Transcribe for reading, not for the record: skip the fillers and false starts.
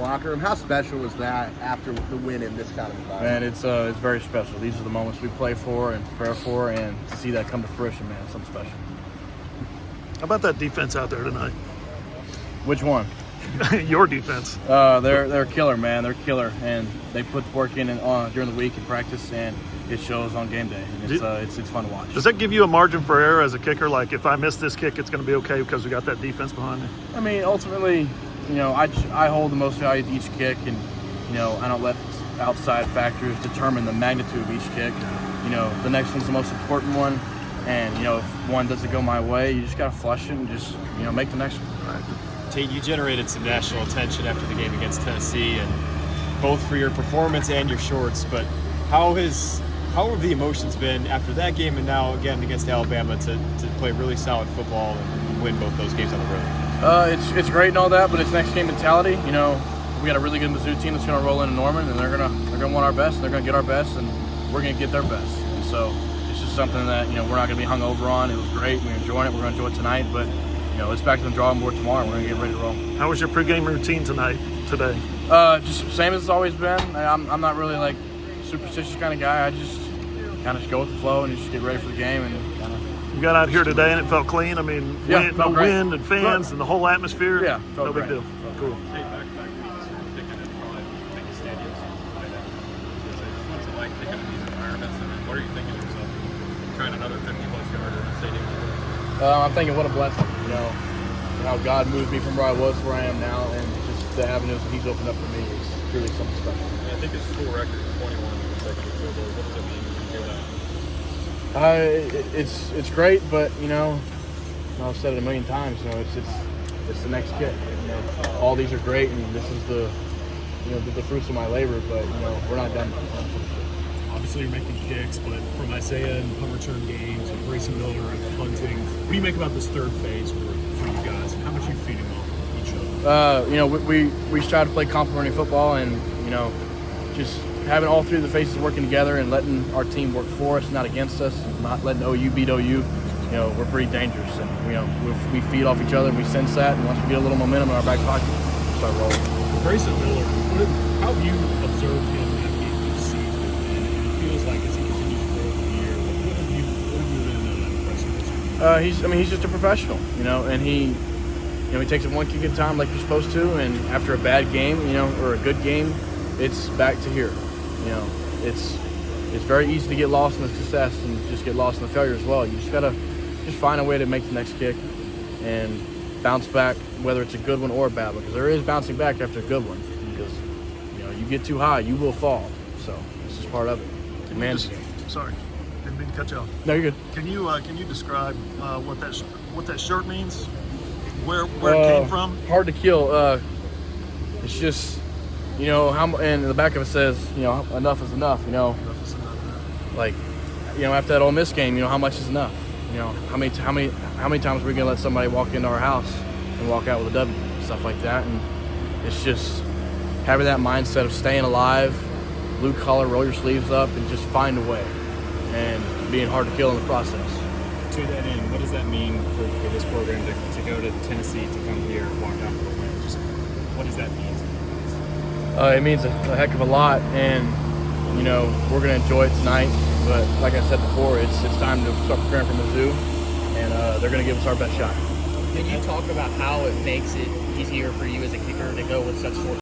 locker room. How special was that after the win in this kind of environment? Man, it's very special. These are the moments we play for and prepare for, and to see that come to fruition, man, it's something special. How about that defense out there tonight? Which one? Your defense. They're killer, man. They're killer, and they put the work in during the week in practice, and it shows on game day. And it's fun to watch. Does that give you a margin for error as a kicker? Like, if I miss this kick, it's going to be okay because we got that defense behind me? I mean, ultimately, I hold the most value to each kick, and I don't let outside factors determine the magnitude of each kick. The next one's the most important one, and if one doesn't go my way, you just got to flush it and just make the next one. Right. Tate, you generated some national attention after the game against Tennessee, and both for your performance and your shorts. But how have the emotions been after that game and now again against Alabama to play really solid football and win both those games on the road? It's great and all that, but it's next game mentality. We got a really good Mizzou team that's going to roll into Norman, and they're gonna want our best, and they're going to get our best, and we're going to get their best. And so it's just something that we're not going to be hung over on. It was great. We're enjoying it. We're going to enjoy it tonight, but it's back to the drawing board tomorrow. We're going to get ready to roll. How was your pregame routine today? Just same as it's always been. I'm not really like superstitious kind of guy. I just kind of go with the flow and just get ready for the game and kind of. You got out here today and it felt clean. I mean, no wind and fans and the whole atmosphere. Yeah, no big deal. Cool. Hey, back-to-back weeks, picking at probably big stadiums and like that. What's it like picking in these environments? I mean, what are you thinking to yourself? Trying another 50-plus yarder in a stadium? I'm thinking, what a blessing. How God moved me from where I was to where I am now, and just the avenues that He's opened up for me is truly something special. I think it's school record, 21 consecutive field goals. What does it mean when you hear that? It's great, but I've said it a million times. It's the next kick. All these are great, and this is the fruits of my labor. But we're not done. Obviously, you're making kicks, but from Isaiah and punt return games, and Grayson Miller and punting, what do you make about this third phase for you guys, and how much are you feeding off of each other? We strive to play complementary football, and just having all three of the faces working together and letting our team work for us, not against us, not letting OU beat OU. We're pretty dangerous, and we feed off each other, and we sense that, and once we get a little momentum in our back pocket, we start rolling. Grayson Miller, how have you observed him navigate this season? And it feels like as he continues to grow through the year, what have you been impressed with? He's just a professional, and he takes it one kick at a time like you're supposed to, and after a bad game, or a good game, it's back to here. It's very easy to get lost in the success and just get lost in the failure as well. You just gotta find a way to make the next kick and bounce back, whether it's a good one or a bad one, because there is bouncing back after a good one. Because you get too high, you will fall. So it's just part of it. Sorry, didn't mean to cut you off. No, you're good. Can you describe what that shirt means? Where it came from? Hard to kill. It's just how, and the back of it says enough is enough. Like after that Ole Miss game, how much is enough? How many times are we gonna let somebody walk into our house and walk out with a W, stuff like that? And it's just having that mindset of staying alive, blue collar, roll your sleeves up, and just find a way, and being hard to kill in the process. To that end, what does that mean for this program to go to Tennessee, to come here, walk out with a win? Just what does that mean to you guys? It means a heck of a lot, and we're gonna enjoy it tonight. But like I said before, it's time to start preparing for Mizzou, and they're gonna give us our best shot. Can you talk about how it makes it easier for you as a kicker to go with such short